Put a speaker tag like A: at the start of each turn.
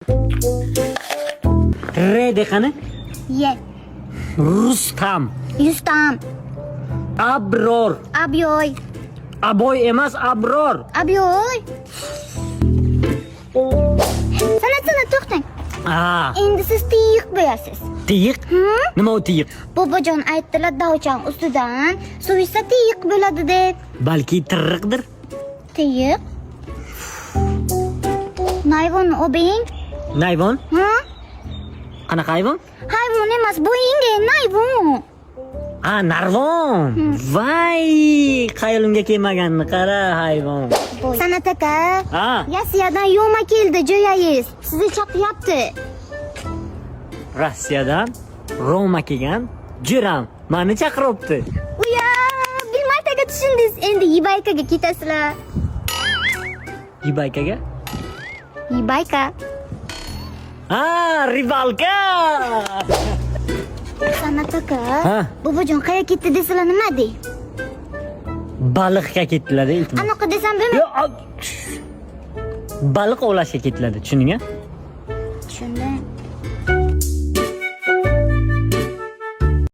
A: R de qani?
B: Ye.
A: Rustam.
B: Yustam.
A: Abror.
B: Abyoy.
A: Aboy emas, abror.
B: Abyoy. Sana to'xtang. Endi siz tiyiq bo'yasiz.
A: Tiyiq? Nima u tiyiq?
B: Bobojon aytdilar davchan ustidan suvisa tiyiq bo'ladi deb.
A: Balki tirriqdir.
B: Tiyiq. Nayvonni obeng.
A: Nayvon?
B: Ha?
A: Qanaqa hayvon?
B: Hayvon emas, bo'yinga nayvon.
A: Narvon. Vay, qayolimga kelmaganni qara hayvon.
B: Sanat aka.
A: Ha.
B: Rossiyadan yoma keldi, jo'yaysiz. Sizni chaqiryapti.
A: Rossiyadan Roma kelgan Jiram meni chaqiryapti.
B: Uya, bilmaytaga tushundingiz. Endi Yibaykaga ketasizlar.
A: Yibaykaga?
B: Yibayka.
A: Ribalka.
B: Sanat aka.
A: Ha?
B: Bobojon qayerga ketdi desizlar nima dey?
A: Baliqqa ketdilar iltimos.
B: Anaqa desam bo'lmaydi.
A: Yo'q. Baliq ovlashga ketdilar, tushundingmi?
B: Tushundim.